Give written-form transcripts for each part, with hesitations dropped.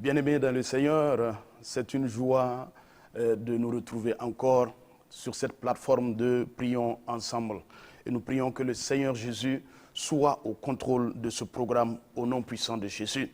Bien-aimés dans le Seigneur, c'est une joie de nous retrouver encore sur cette plateforme de Prions ensemble. Et nous prions que le Seigneur Jésus soit au contrôle de ce programme au nom puissant de Jésus.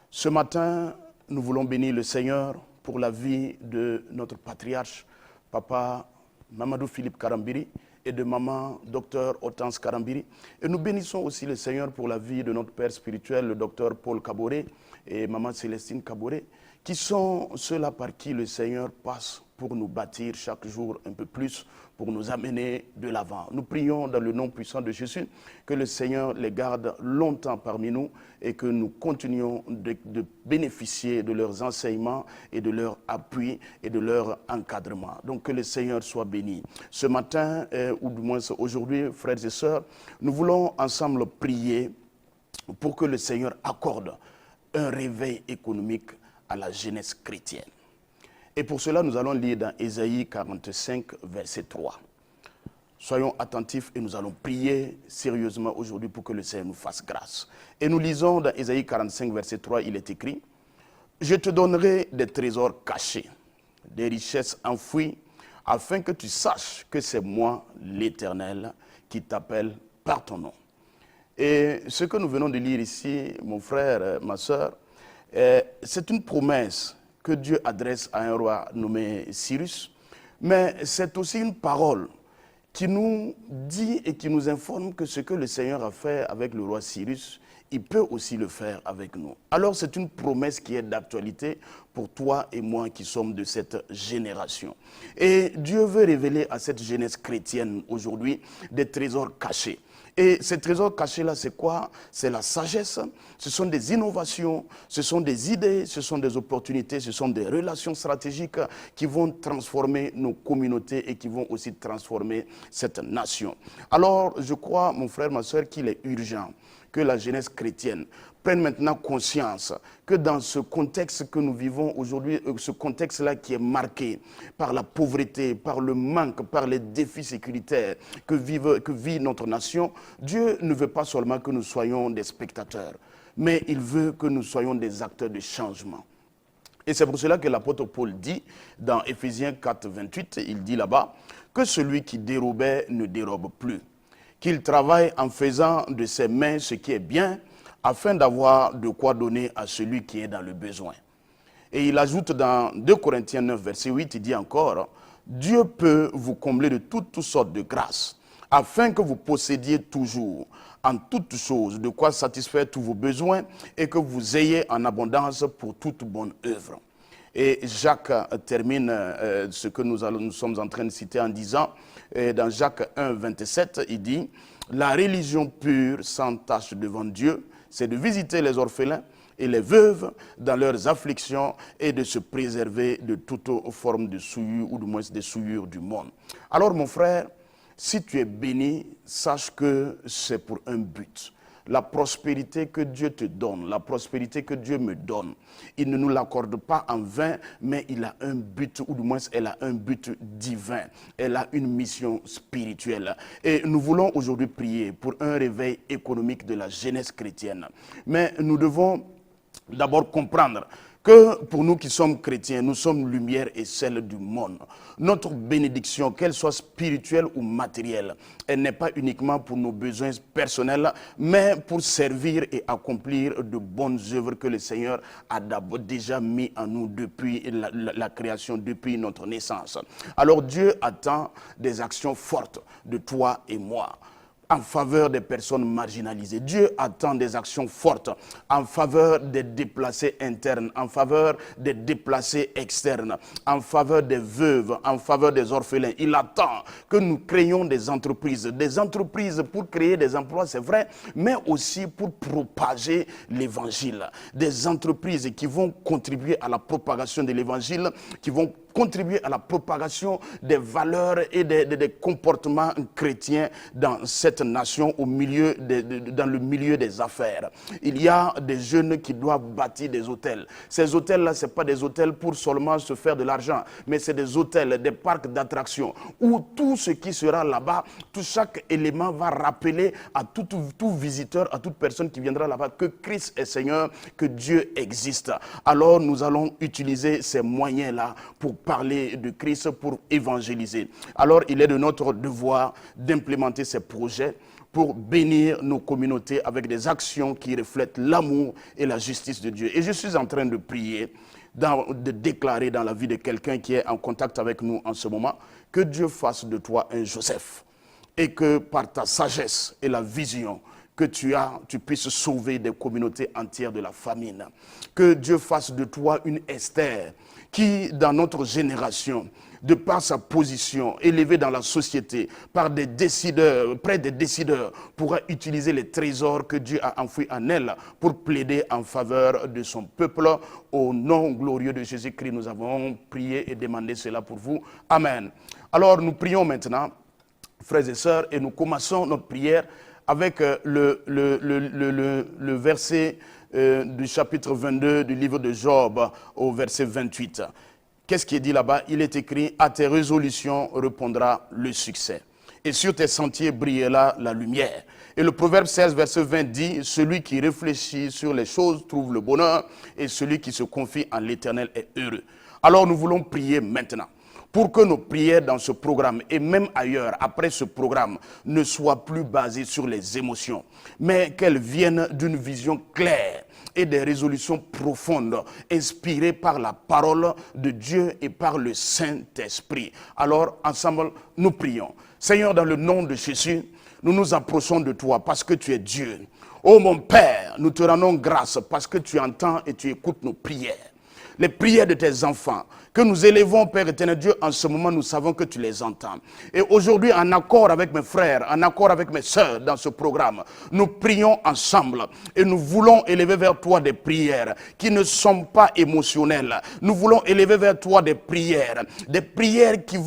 Ce matin, nous voulons bénir le Seigneur pour la vie de notre patriarche, Papa Mamadou Philippe Karambiri, et de maman Dr Hortense Karambiri. Et nous bénissons aussi le Seigneur pour la vie de notre père spirituel, le Dr Paul Kaboré et maman Célestine Kaboré, qui sont ceux-là par qui le Seigneur passe pour nous bâtir chaque jour un peu plus, pour nous amener de l'avant. Nous prions dans le nom puissant de Jésus que le Seigneur les garde longtemps parmi nous et que nous continuions de bénéficier de leurs enseignements et de leur appui et de leur encadrement. Donc que le Seigneur soit béni. Ce matin, ou du moins aujourd'hui, frères et sœurs, nous voulons ensemble prier pour que le Seigneur accorde un réveil économique à la jeunesse chrétienne. Et pour cela, nous allons lire dans Ésaïe 45, verset 3. Soyons attentifs et nous allons prier sérieusement aujourd'hui pour que le Seigneur nous fasse grâce. Et nous lisons dans Ésaïe 45, verset 3, il est écrit « Je te donnerai des trésors cachés, des richesses enfouies, afin que tu saches que c'est moi, l'Éternel, qui t'appelle par ton nom. » Et ce que nous venons de lire ici, mon frère, ma soeur, c'est une promesse que Dieu adresse à un roi nommé Cyrus, mais c'est aussi une parole qui nous dit et qui nous informe que ce que le Seigneur a fait avec le roi Cyrus, il peut aussi le faire avec nous. Alors c'est une promesse qui est d'actualité pour toi et moi qui sommes de cette génération. Et Dieu veut révéler à cette jeunesse chrétienne aujourd'hui des trésors cachés. Et ces trésors cachés-là, c'est quoi? C'est la sagesse, ce sont des innovations, ce sont des idées, ce sont des opportunités, ce sont des relations stratégiques qui vont transformer nos communautés et qui vont aussi transformer cette nation. Alors, je crois, mon frère, ma soeur, qu'il est urgent que la jeunesse chrétienne prenne maintenant conscience que dans ce contexte que nous vivons aujourd'hui, ce contexte-là qui est marqué par la pauvreté, par le manque, par les défis sécuritaires que vit notre nation, Dieu ne veut pas seulement que nous soyons des spectateurs, mais il veut que nous soyons des acteurs de changement. Et c'est pour cela que l'apôtre Paul dit, dans Éphésiens 4, 28, il dit là-bas, que celui qui dérobait ne dérobe plus, qu'il travaille en faisant de ses mains ce qui est bien, afin d'avoir de quoi donner à celui qui est dans le besoin. Et il ajoute dans 2 Corinthiens 9, verset 8, il dit encore, Dieu peut vous combler de toutes sortes de grâces, afin que vous possédiez toujours, en toutes choses, de quoi satisfaire tous vos besoins, et que vous ayez en abondance pour toute bonne œuvre. Et Jacques termine ce que nous sommes en train de citer en disant, dans Jacques 1, 27, il dit, la religion pure sans tache devant Dieu, c'est de visiter les orphelins et les veuves dans leurs afflictions et de se préserver de toute forme de souillure ou du moins des souillures du monde. Alors mon frère, si tu es béni, sache que c'est pour un but. La prospérité que Dieu te donne, la prospérité que Dieu me donne, il ne nous l'accorde pas en vain, mais il a un but, ou du moins elle a un but divin. Elle a une mission spirituelle. Et nous voulons aujourd'hui prier pour un réveil économique de la jeunesse chrétienne. Mais nous devons d'abord comprendre que pour nous qui sommes chrétiens, nous sommes lumière et sel du monde. Notre bénédiction, qu'elle soit spirituelle ou matérielle, elle n'est pas uniquement pour nos besoins personnels, mais pour servir et accomplir de bonnes œuvres que le Seigneur a d'abord déjà mis en nous depuis la création, depuis notre naissance. Alors Dieu attend des actions fortes de toi et moi, en faveur des personnes marginalisées. Dieu attend des actions fortes en faveur des déplacés internes, en faveur des déplacés externes, en faveur des veuves, en faveur des orphelins. Il attend que nous créions des entreprises pour créer des emplois, c'est vrai, mais aussi pour propager l'évangile. Des entreprises qui vont contribuer à la propagation de l'évangile, qui vont contribuer à la propagation des valeurs et des comportements chrétiens dans cette nation, dans le milieu des affaires. Il y a des jeunes qui doivent bâtir des hôtels. Ces hôtels-là, ce n'est pas des hôtels pour seulement se faire de l'argent, mais c'est des hôtels, des parcs d'attractions, où tout ce qui sera là-bas, chaque élément va rappeler à tout visiteur, à toute personne qui viendra là-bas que Christ est Seigneur, que Dieu existe. Alors nous allons utiliser ces moyens-là pour parler de Christ, pour évangéliser. Alors il est de notre devoir d'implémenter ces projets pour bénir nos communautés avec des actions qui reflètent l'amour et la justice de Dieu. Et je suis en train de prier, de déclarer dans la vie de quelqu'un qui est en contact avec nous en ce moment, que Dieu fasse de toi un Joseph et que par ta sagesse et la vision que tu as, tu puisses sauver des communautés entières de la famine. Que Dieu fasse de toi une Esther qui, dans notre génération, de par sa position élevée dans la société, par des décideurs, près des décideurs, pourra utiliser les trésors que Dieu a enfouis en elle pour plaider en faveur de son peuple. Au nom glorieux de Jésus-Christ, nous avons prié et demandé cela pour vous. Amen. Alors nous prions maintenant, frères et sœurs, et nous commençons notre prière avec le verset du chapitre 22 du livre de Job au verset 28. Qu'est-ce qui est dit là-bas? Il est écrit: à tes résolutions répondra le succès, et sur tes sentiers brillera la lumière. Et le proverbe 16, verset 20 dit: celui qui réfléchit sur les choses trouve le bonheur, et celui qui se confie en l'Éternel est heureux. Alors nous voulons prier maintenant pour que nos prières dans ce programme et même ailleurs, après ce programme, ne soient plus basées sur les émotions, mais qu'elles viennent d'une vision claire et des résolutions profondes, inspirées par la parole de Dieu et par le Saint-Esprit. Alors, ensemble, nous prions. Seigneur, dans le nom de Jésus, nous nous approchons de toi parce que tu es Dieu. Oh mon Père, nous te rendons grâce parce que tu entends et tu écoutes nos prières. Les prières de tes enfants que nous élevons, Père éternel Dieu, en ce moment, nous savons que tu les entends. Et aujourd'hui, en accord avec mes frères, en accord avec mes sœurs dans ce programme, nous prions ensemble et nous voulons élever vers toi des prières qui ne sont pas émotionnelles. Nous voulons élever vers toi des prières qui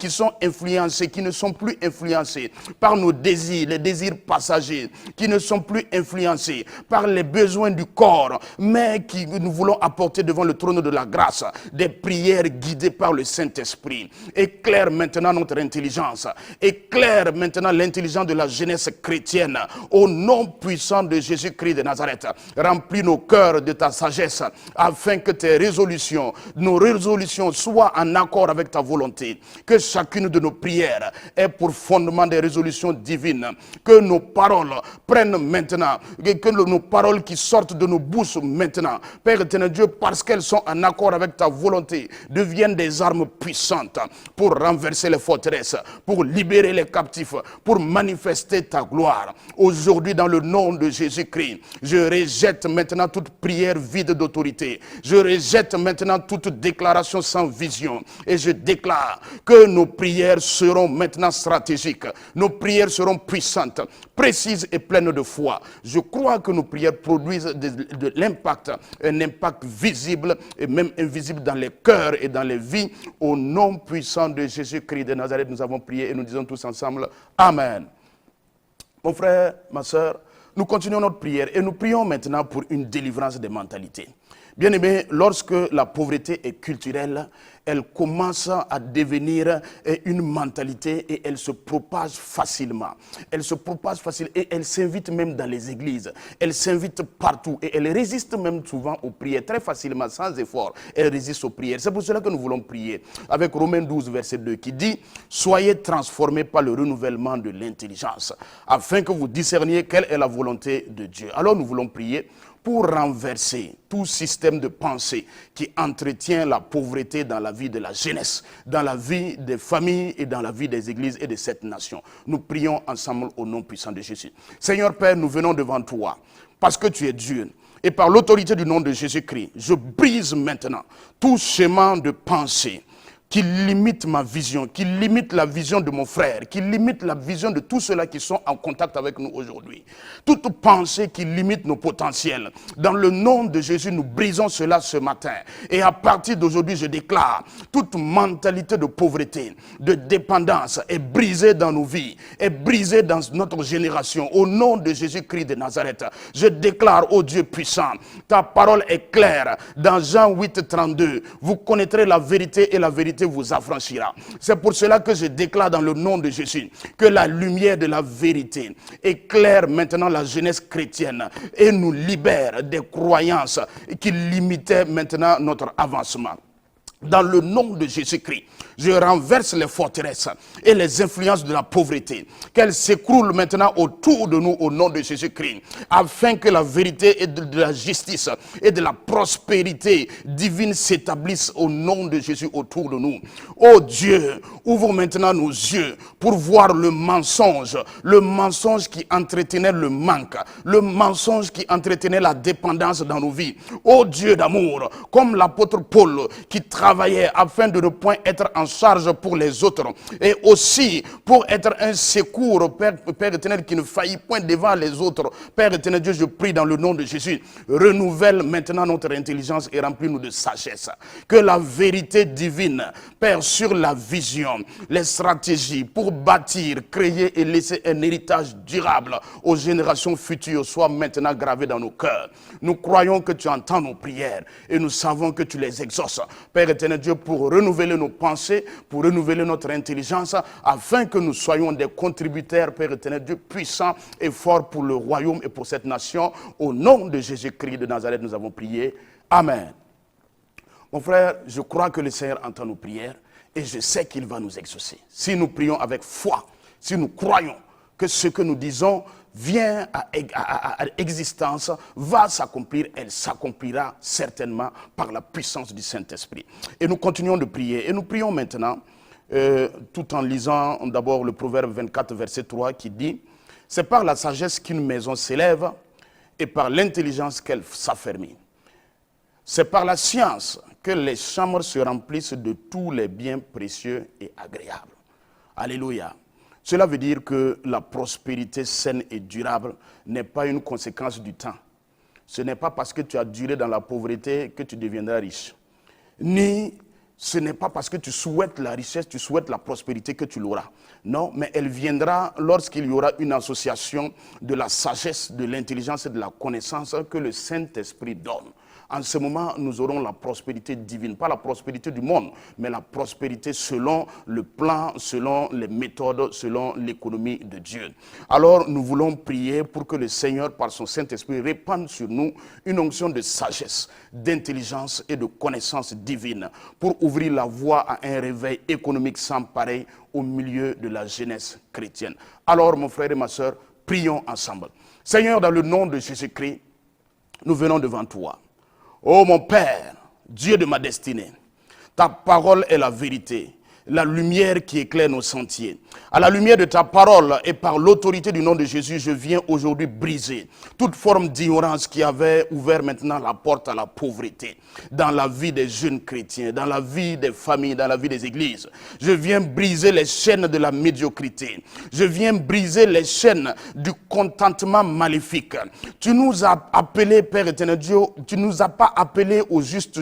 sont influencées, qui ne sont plus influencées par nos désirs, les désirs passagers, qui ne sont plus influencés par les besoins du corps, mais qui nous voulons apporter devant le trône de la grâce, des prières guidées par le Saint-Esprit. Éclaire maintenant notre intelligence, éclaire maintenant l'intelligence de la jeunesse chrétienne, au nom puissant de Jésus-Christ de Nazareth. Remplis nos cœurs de ta sagesse, afin que nos résolutions soient en accord avec ta volonté, que chacune de nos prières ait pour fondement des résolutions divines, que nos paroles prennent maintenant, que nos paroles qui sortent de nos bouches maintenant, Père éternel Dieu, parce qu'elles sont en accord avec ta volonté, deviennent des armes puissantes pour renverser les forteresses, pour libérer les captifs, pour manifester ta gloire. Aujourd'hui, dans le nom de Jésus-Christ, je rejette maintenant toute prière vide d'autorité. Je rejette maintenant toute déclaration sans vision. Et je déclare que nos prières seront maintenant stratégiques. Nos prières seront puissantes, précises et pleines de foi. Je crois que nos prières produisent de l'impact, un impact visible et même invisible dans les cœurs et dans les vies. Au nom puissant de Jésus-Christ de Nazareth, nous avons prié et nous disons tous ensemble Amen. Mon frère, ma soeur, nous continuons notre prière et nous prions maintenant pour une délivrance des mentalités. Bien-aimés, lorsque la pauvreté est culturelle, elle commence à devenir une mentalité et elle se propage facilement. Elle se propage facilement et elle s'invite même dans les églises. Elle s'invite partout et elle résiste même souvent aux prières, très facilement, sans effort. Elle résiste aux prières. C'est pour cela que nous voulons prier avec Romains 12, verset 2 qui dit « Soyez transformés par le renouvellement de l'intelligence, afin que vous discerniez quelle est la volonté de Dieu. » Alors nous voulons prier pour renverser tout système de pensée qui entretient la pauvreté dans la vie de la jeunesse, dans la vie des familles et dans la vie des églises et de cette nation. Nous prions ensemble au nom puissant de Jésus. Seigneur Père, nous venons devant toi parce que tu es Dieu. Et par l'autorité du nom de Jésus-Christ, je brise maintenant tout schéma de pensée, qui limite ma vision, qui limite la vision de mon frère, qui limite la vision de tous ceux-là qui sont en contact avec nous aujourd'hui. Toute pensée qui limite nos potentiels. Dans le nom de Jésus, nous brisons cela ce matin. Et à partir d'aujourd'hui, je déclare, toute mentalité de pauvreté, de dépendance est brisée dans nos vies, est brisée dans notre génération. Au nom de Jésus-Christ de Nazareth, je déclare, ô Dieu puissant, ta parole est claire. Dans Jean 8, 32, vous connaîtrez la vérité et la vérité vous affranchira. C'est pour cela que je déclare dans le nom de Jésus que la lumière de la vérité éclaire maintenant la jeunesse chrétienne et nous libère des croyances qui limitaient maintenant notre avancement. Dans le nom de Jésus-Christ, je renverse les forteresses et les influences de la pauvreté. Qu'elles s'écroulent maintenant autour de nous au nom de Jésus-Christ. Afin que la vérité et de la justice et de la prospérité divine s'établissent au nom de Jésus autour de nous. Oh Dieu, ouvre maintenant nos yeux pour voir le mensonge qui entretenait le manque, le mensonge qui entretenait la dépendance dans nos vies. Oh Dieu d'amour, comme l'apôtre Paul qui travaillait afin de ne point être en charge pour les autres et aussi pour être un secours, Père éternel, qui ne faillit point devant les autres. Père éternel Dieu, je prie dans le nom de Jésus, renouvelle maintenant notre intelligence et remplis-nous de sagesse. Que la vérité divine, Père, sur la vision, les stratégies pour bâtir, créer et laisser un héritage durable aux générations futures soit maintenant gravé dans nos cœurs. Nous croyons que tu entends nos prières et nous savons que tu les exauces. Père éternel Dieu, pour renouveler nos pensées, pour renouveler notre intelligence, afin que nous soyons des contributeurs, Père éternel Dieu, puissants et forts pour le royaume et pour cette nation. Au nom de Jésus-Christ de Nazareth, nous avons prié. Amen. Mon frère, je crois que le Seigneur entend nos prières et je sais qu'il va nous exaucer. Si nous prions avec foi, si nous croyons que ce que nous disons vient à existence, va s'accomplir, elle s'accomplira certainement par la puissance du Saint-Esprit. Et nous continuons de prier. Et nous prions maintenant, tout en lisant d'abord le Proverbe 24, verset 3, qui dit « C'est par la sagesse qu'une maison s'élève et par l'intelligence qu'elle s'affermit. C'est par la science que les chambres se remplissent de tous les biens précieux et agréables. » Alléluia. Cela veut dire que la prospérité saine et durable n'est pas une conséquence du temps. Ce n'est pas parce que tu as duré dans la pauvreté que tu deviendras riche. Ni ce n'est pas parce que tu souhaites la richesse, tu souhaites la prospérité que tu l'auras. Non, mais elle viendra lorsqu'il y aura une association de la sagesse, de l'intelligence et de la connaissance que le Saint-Esprit donne. En ce moment, nous aurons la prospérité divine. Pas la prospérité du monde, mais la prospérité selon le plan, selon les méthodes, selon l'économie de Dieu. Alors, nous voulons prier pour que le Seigneur, par son Saint-Esprit, répande sur nous une onction de sagesse, d'intelligence et de connaissance divine pour ouvrir la voie à un réveil économique sans pareil au milieu de la jeunesse chrétienne. Alors, mon frère et ma soeur, prions ensemble. Seigneur, dans le nom de Jésus-Christ, nous venons devant toi. Ô mon Père, Dieu de ma destinée, ta parole est la vérité, la lumière qui éclaire nos sentiers. À la lumière de ta parole et par l'autorité du nom de Jésus, je viens aujourd'hui briser toute forme d'ignorance qui avait ouvert maintenant la porte à la pauvreté dans la vie des jeunes chrétiens, dans la vie des familles, dans la vie des églises. Je viens briser les chaînes de la médiocrité. Je viens briser les chaînes du contentement maléfique. Tu nous as appelés, Père éternel Dieu, tu ne nous as pas appelés au juste,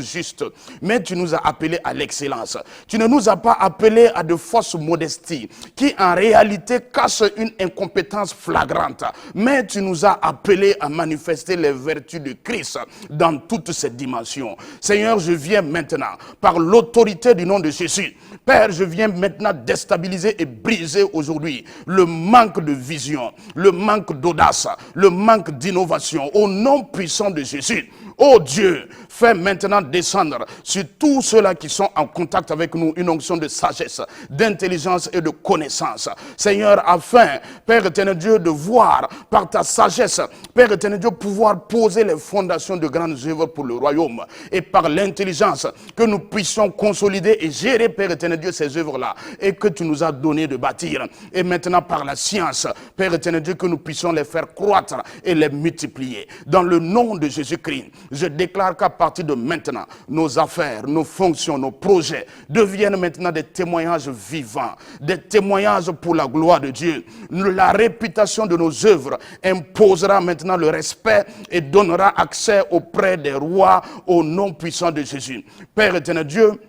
mais tu nous as appelés à l'excellence. Tu ne nous as pas appelés à de fausses modesties qui en réalité cachent une incompétence flagrante. Mais tu nous as appelés à manifester les vertus de Christ dans toutes ces dimensions. Seigneur, je viens maintenant, par l'autorité du nom de Jésus, Père, je viens maintenant déstabiliser et briser aujourd'hui le manque de vision, le manque d'audace, le manque d'innovation. Au nom puissant de Jésus, oh Dieu, fais maintenant descendre sur tous ceux-là qui sont en contact avec nous une onction de sagesse, d'intelligence et de connaissance. Seigneur, afin, Père éternel Dieu, de voir par ta sagesse, Père éternel Dieu, pouvoir poser les fondations de grandes œuvres pour le royaume. Et par l'intelligence, que nous puissions consolider et gérer, Père éternel Dieu, ces œuvres-là. Et que tu nous as donné de bâtir. Et maintenant, par la science, Père éternel Dieu, que nous puissions les faire croître et les multiplier. Dans le nom de Jésus-Christ, je déclare qu'à partir partir de maintenant, nos affaires, nos fonctions, nos projets deviennent maintenant des témoignages vivants, des témoignages pour la gloire de Dieu. La réputation de nos œuvres imposera maintenant le respect et donnera accès auprès des rois au nom puissant de Jésus. Père éternel Dieu,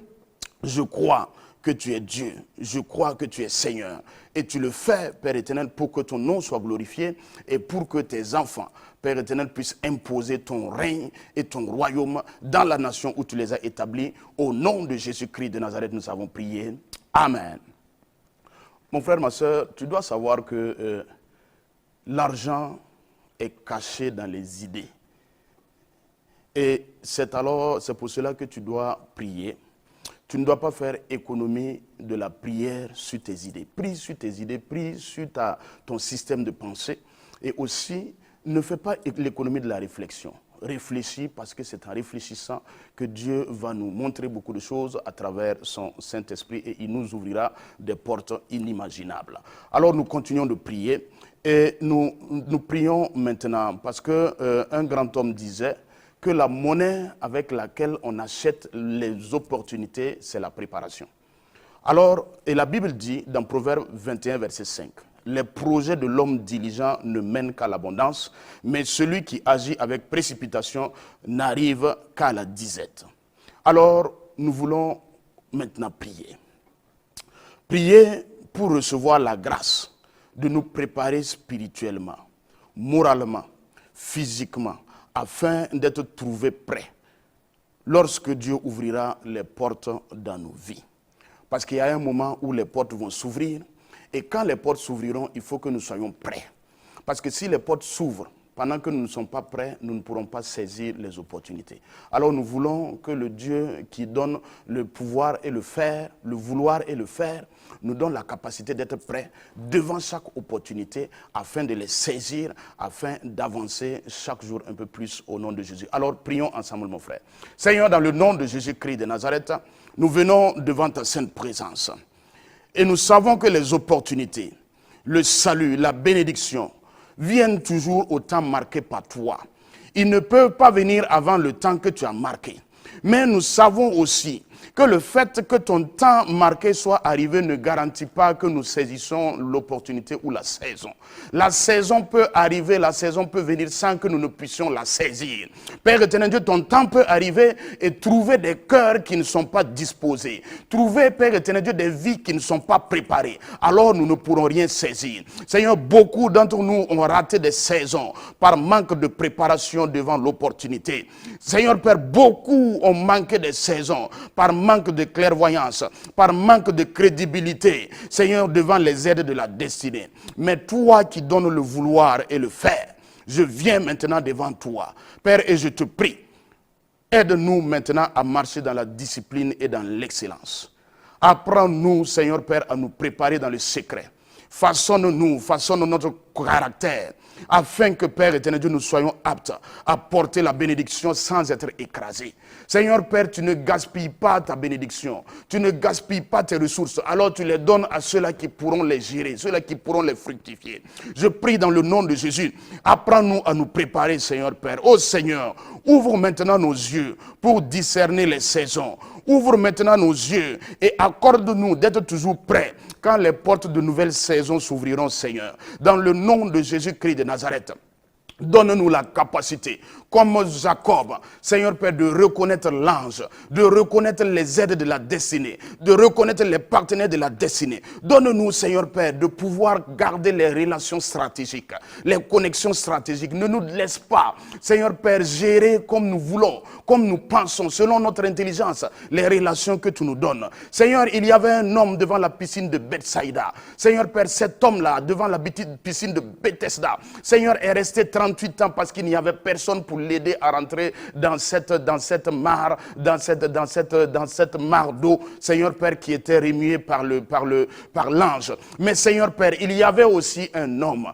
je crois que tu es Dieu, je crois que tu es Seigneur. Et tu le fais, Père éternel, pour que ton nom soit glorifié et pour que tes enfants, Père éternel, puissent imposer ton règne et ton royaume dans la nation où tu les as établis. Au nom de Jésus-Christ de Nazareth, nous avons prié. Amen. Mon frère, ma soeur, tu dois savoir que l'argent est caché dans les idées. Et c'est pour cela que tu dois prier. Tu ne dois pas faire économie de la prière sur tes idées. Prie sur tes idées, prie sur ton système de pensée. Et aussi, ne fais pas l'économie de la réflexion. Réfléchis parce que c'est en réfléchissant que Dieu va nous montrer beaucoup de choses à travers son Saint-Esprit et il nous ouvrira des portes inimaginables. Alors nous continuons de prier et nous prions maintenant parce qu'un grand homme disait que la monnaie avec laquelle on achète les opportunités, c'est la préparation. Alors, et la Bible dit dans Proverbe 21, verset 5, « Les projets de l'homme diligent ne mènent qu'à l'abondance, mais celui qui agit avec précipitation n'arrive qu'à la disette. » Alors, nous voulons maintenant prier. Prier pour recevoir la grâce de nous préparer spirituellement, moralement, physiquement, afin d'être trouvés prêts lorsque Dieu ouvrira les portes dans nos vies. Parce qu'il y a un moment où les portes vont s'ouvrir, et quand les portes s'ouvriront, il faut que nous soyons prêts. Parce que si les portes s'ouvrent, pendant que nous ne sommes pas prêts, nous ne pourrons pas saisir les opportunités. Alors nous voulons que le Dieu qui donne le pouvoir et le faire, le vouloir et le faire, nous donne la capacité d'être prêts devant chaque opportunité afin de les saisir, afin d'avancer chaque jour un peu plus au nom de Jésus. Alors prions ensemble, mon frère. Seigneur, dans le nom de Jésus-Christ de Nazareth, nous venons devant ta sainte présence. Et nous savons que les opportunités, le salut, la bénédiction, viennent toujours au temps marqué par toi. Ils ne peuvent pas venir avant le temps que tu as marqué. Mais nous savons aussi que le fait que ton temps marqué soit arrivé ne garantit pas que nous saisissons l'opportunité ou la saison. La saison peut arriver, la saison peut venir sans que nous ne puissions la saisir. Père éternel Dieu, ton temps peut arriver et trouver des cœurs qui ne sont pas disposés. Trouver, Père éternel Dieu, des vies qui ne sont pas préparées. Alors nous ne pourrons rien saisir. Seigneur, beaucoup d'entre nous ont raté des saisons par manque de préparation devant l'opportunité. Seigneur Père, beaucoup ont manqué des saisons par manque de clairvoyance, par manque de crédibilité, Seigneur, devant les aides de la destinée. Mais toi qui donnes le vouloir et le faire, je viens maintenant devant toi, Père, et je te prie, aide-nous maintenant à marcher dans la discipline et dans l'excellence. Apprends-nous, Seigneur Père, à nous préparer dans le secret. Façonne-nous, façonne notre caractère, afin que, Père éternel Dieu, nous soyons aptes à porter la bénédiction sans être écrasés. Seigneur Père, tu ne gaspilles pas ta bénédiction, tu ne gaspilles pas tes ressources, alors tu les donnes à ceux-là qui pourront les gérer, ceux-là qui pourront les fructifier. Je prie dans le nom de Jésus, apprends-nous à nous préparer, Seigneur Père. Ô Seigneur, ouvre maintenant nos yeux pour discerner les saisons. Ouvre maintenant nos yeux et accorde-nous d'être toujours prêts quand les portes de nouvelles saisons s'ouvriront, Seigneur. Dans le nom de Jésus-Christ de Nazareth, donne-nous la capacité, comme Jacob, Seigneur Père, de reconnaître l'ange, de reconnaître les aides de la destinée, de reconnaître les partenaires de la destinée. Donne-nous, Seigneur Père, de pouvoir garder les relations stratégiques, les connexions stratégiques. Ne nous laisse pas, Seigneur Père, gérer comme nous voulons, comme nous pensons, selon notre intelligence, les relations que tu nous donnes. Seigneur, il y avait un homme devant la piscine de Bethsaïda. Seigneur Père, cet homme-là, devant la piscine de Bethesda, Seigneur, est resté 38 ans parce qu'il n'y avait personne pour l'aider à rentrer dans cette mare, dans cette mare d'eau, Seigneur Père, qui était remuée par l'ange. Mais Seigneur Père, il y avait aussi un homme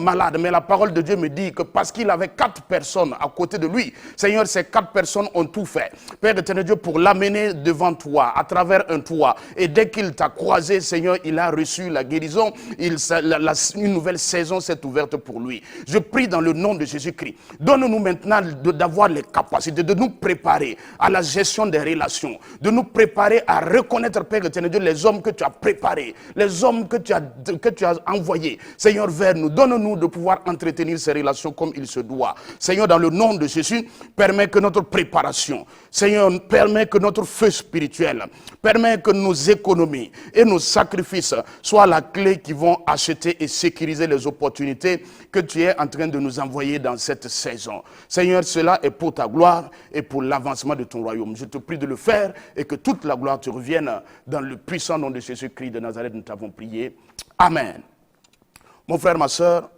malade, mais la parole de Dieu me dit que parce qu'il avait 4 personnes à côté de lui, Seigneur, ces 4 personnes ont tout fait, Père éternel Dieu, pour l'amener devant toi, à travers un toit. Et dès qu'il t'a croisé, Seigneur, il a reçu la guérison, une nouvelle saison s'est ouverte pour lui. Je prie dans le nom de Jésus-Christ. Donne-nous maintenant d'avoir les capacités, de nous préparer à la gestion des relations, de nous préparer à reconnaître, Père éternel Dieu, les hommes que tu as préparés, les hommes que tu as envoyés, Seigneur, vers nous. Donne-nous de pouvoir entretenir ces relations comme il se doit. Seigneur, dans le nom de Jésus, permets que notre préparation, Seigneur, permets que notre feu spirituel, permets que nos économies et nos sacrifices soient la clé qui vont acheter et sécuriser les opportunités que tu es en train de nous envoyer dans cette saison. Seigneur, cela est pour ta gloire et pour l'avancement de ton royaume. Je te prie de le faire et que toute la gloire te revienne dans le puissant nom de Jésus-Christ de Nazareth. Nous t'avons prié. Amen. Mon frère, ma soeur,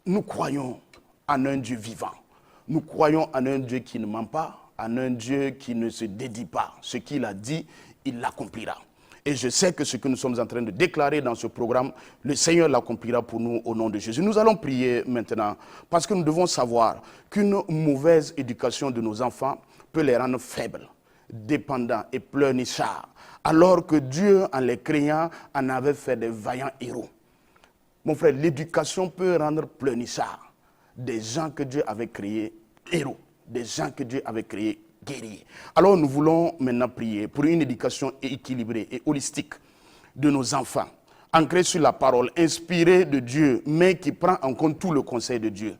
nous croyons en un Dieu vivant. Nous croyons en un Dieu qui ne ment pas, en un Dieu qui ne se dédie pas. Ce qu'il a dit, il l'accomplira. Et je sais que ce que nous sommes en train de déclarer dans ce programme, le Seigneur l'accomplira pour nous au nom de Jésus. Nous allons prier maintenant parce que nous devons savoir qu'une mauvaise éducation de nos enfants peut les rendre faibles, dépendants et pleurnichards, alors que Dieu, en les créant, en avait fait des vaillants héros. Mon frère, l'éducation peut rendre pleurnichards des gens que Dieu avait créés héros, des gens que Dieu avait créés guerriers. Alors nous voulons maintenant prier pour une éducation équilibrée et holistique de nos enfants, ancrée sur la parole, inspirée de Dieu, mais qui prend en compte tout le conseil de Dieu,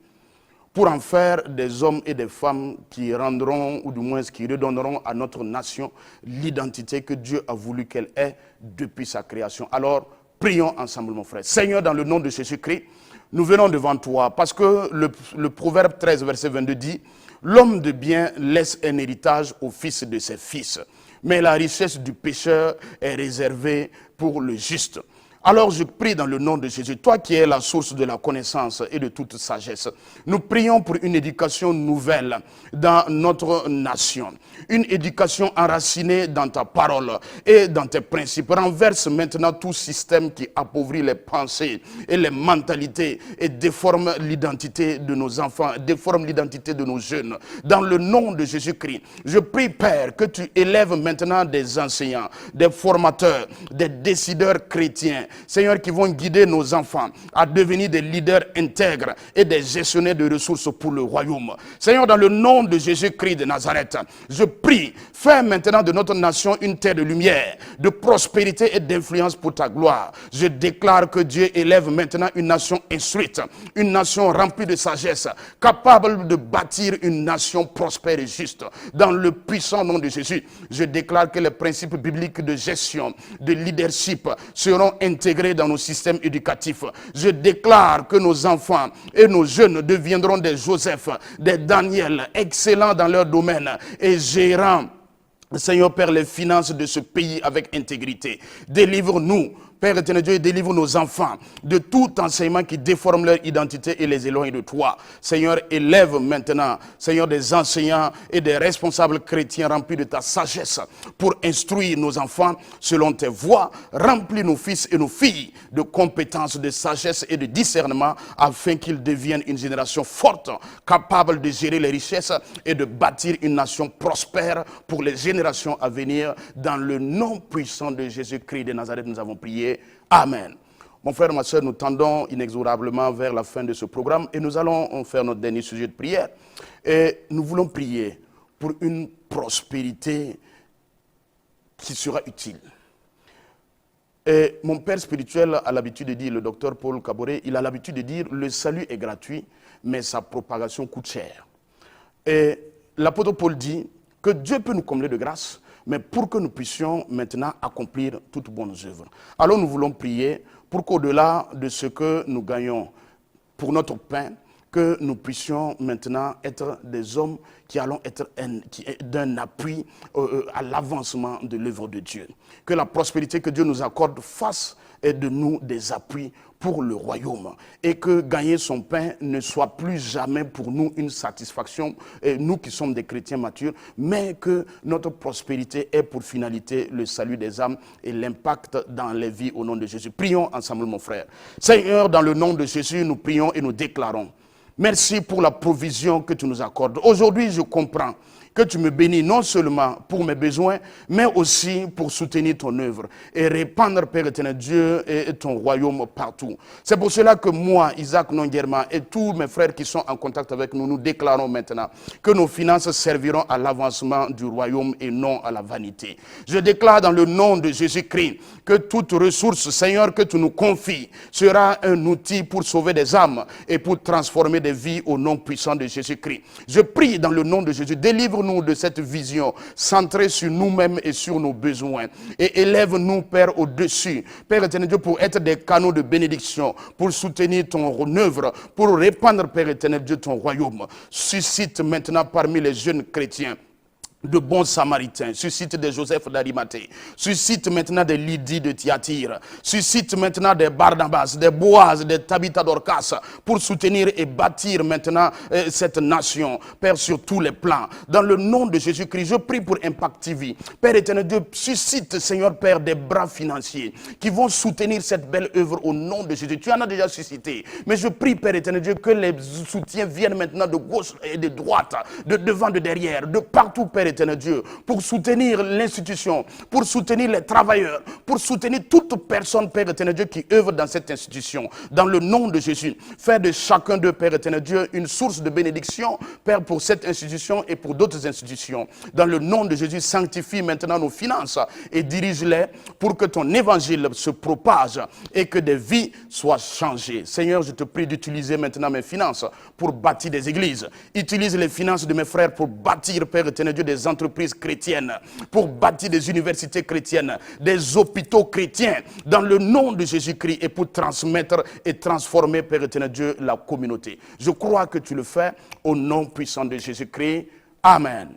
pour en faire des hommes et des femmes qui rendront, ou du moins qui redonneront à notre nation l'identité que Dieu a voulu qu'elle ait depuis sa création. Alors, prions ensemble, mon frère. Seigneur, dans le nom de Jésus-Christ, nous venons devant toi parce que le Proverbe 13, verset 22 dit « L'homme de bien laisse un héritage au fils de ses fils, mais la richesse du pécheur est réservée pour le juste. » Alors je prie dans le nom de Jésus, toi qui es la source de la connaissance et de toute sagesse, nous prions pour une éducation nouvelle dans notre nation. Une éducation enracinée dans ta parole et dans tes principes. Renverse maintenant tout système qui appauvrit les pensées et les mentalités et déforme l'identité de nos enfants, déforme l'identité de nos jeunes. Dans le nom de Jésus-Christ, je prie, Père, que tu élèves maintenant des enseignants, des formateurs, des décideurs chrétiens, Seigneur, qui vont guider nos enfants à devenir des leaders intègres et des gestionnaires de ressources pour le royaume. Seigneur, dans le nom de Jésus-Christ de Nazareth, je prie, fais maintenant de notre nation une terre de lumière, de prospérité et d'influence pour ta gloire. Je déclare que Dieu élève maintenant une nation instruite, une nation remplie de sagesse, capable de bâtir une nation prospère et juste. Dans le puissant nom de Jésus, je déclare que les principes bibliques de gestion, de leadership seront intégrés dans nos systèmes éducatifs. Je déclare que nos enfants et nos jeunes deviendront des Joseph, des Daniel, excellents dans leur domaine et gérant, Seigneur Père, les finances de ce pays avec intégrité. Délivre-nous, Père éternel Dieu, délivre nos enfants de tout enseignement qui déforme leur identité et les éloigne de toi. Seigneur, élève maintenant, Seigneur, des enseignants et des responsables chrétiens remplis de ta sagesse pour instruire nos enfants selon tes voies. Remplis nos fils et nos filles de compétences, de sagesse et de discernement afin qu'ils deviennent une génération forte, capable de gérer les richesses et de bâtir une nation prospère pour les générations à venir. Dans le nom puissant de Jésus-Christ de Nazareth, nous avons prié. Amen. Mon frère, ma soeur, nous tendons inexorablement vers la fin de ce programme et nous allons faire notre dernier sujet de prière. Et nous voulons prier pour une prospérité qui sera utile. Et mon père spirituel a l'habitude de dire, le docteur Paul Caboret, il a l'habitude de dire, le salut est gratuit, mais sa propagation coûte cher. Et l'apôtre Paul dit que Dieu peut nous combler de grâce, mais pour que nous puissions maintenant accomplir toutes bonnes œuvres. Alors nous voulons prier pour qu'au-delà de ce que nous gagnons pour notre pain, que nous puissions maintenant être des hommes qui allons être d'un appui à l'avancement de l'œuvre de Dieu. Que la prospérité que Dieu nous accorde fasse de nous des appuis pour le royaume et que gagner son pain ne soit plus jamais pour nous une satisfaction, nous qui sommes des chrétiens matures, mais que notre prospérité ait pour finalité le salut des âmes et l'impact dans les vies au nom de Jésus. Prions ensemble, mon frère. Seigneur, dans le nom de Jésus, nous prions et nous déclarons. Merci pour la provision que tu nous accordes. Aujourd'hui, je comprends que tu me bénis non seulement pour mes besoins, mais aussi pour soutenir ton œuvre et répandre, Père éternel Dieu, et ton royaume partout. C'est pour cela que moi, Isaac Nonguerma, et tous mes frères qui sont en contact avec nous, nous déclarons maintenant que nos finances serviront à l'avancement du royaume et non à la vanité. Je déclare dans le nom de Jésus-Christ que toute ressource, Seigneur, que tu nous confies, sera un outil pour sauver des âmes et pour transformer des vies au nom puissant de Jésus-Christ. Je prie dans le nom de Jésus, délivre-nous de cette vision centrée sur nous-mêmes et sur nos besoins. Et élève-nous, Père, au-dessus. Père éternel Dieu, pour être des canaux de bénédiction, pour soutenir ton œuvre, pour répandre, Père éternel Dieu, ton royaume. Suscite maintenant parmi les jeunes chrétiens de bons samaritains, suscite des Joseph d'Arimathée, suscite maintenant des Lydie de Thyatire, suscite maintenant des Barnabas, des Boaz, des Tabitha Dorcas, pour soutenir et bâtir maintenant cette nation, Père, sur tous les plans. Dans le nom de Jésus-Christ, je prie pour Impact TV. Père éternel Dieu, suscite, Seigneur Père, des bras financiers qui vont soutenir cette belle œuvre au nom de Jésus. Tu en as déjà suscité, mais je prie, Père éternel Dieu, que les soutiens viennent maintenant de gauche et de droite, de devant, de derrière, de partout, Père éternel Dieu, pour soutenir l'institution, pour soutenir les travailleurs, pour soutenir toute personne, Père éternel Dieu, qui œuvre dans cette institution. Dans le nom de Jésus, faire de chacun d'eux, Père éternel Dieu, une source de bénédiction, Père, pour cette institution et pour d'autres institutions. Dans le nom de Jésus, sanctifie maintenant nos finances et dirige-les pour que ton évangile se propage et que des vies soient changées. Seigneur, je te prie d'utiliser maintenant mes finances pour bâtir des églises. Utilise les finances de mes frères pour bâtir, Père éternel Dieu, des entreprises chrétiennes, pour bâtir des universités chrétiennes, des hôpitaux chrétiens, dans le nom de Jésus-Christ, et pour transmettre et transformer, Père éternel Dieu, la communauté. Je crois que tu le fais au nom puissant de Jésus-Christ. Amen.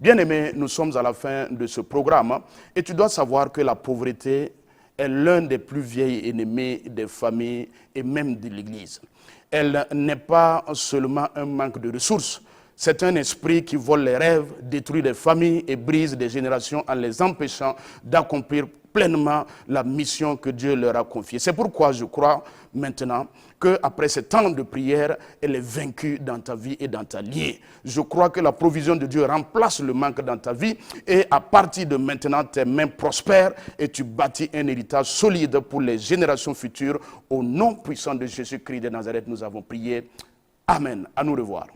Bien-aimés, nous sommes à la fin de ce programme et tu dois savoir que la pauvreté est l'un des plus vieils ennemis des familles et même de l'Église. Elle n'est pas seulement un manque de ressources. C'est un esprit qui vole les rêves, détruit des familles et brise des générations en les empêchant d'accomplir pleinement la mission que Dieu leur a confiée. C'est pourquoi je crois maintenant qu'après ce temps de prière, elle est vaincue dans ta vie et dans ta vie. Je crois que la provision de Dieu remplace le manque dans ta vie et à partir de maintenant, tes mains prospèrent et tu bâtis un héritage solide pour les générations futures. Au nom puissant de Jésus-Christ de Nazareth, nous avons prié. Amen. À nous revoir.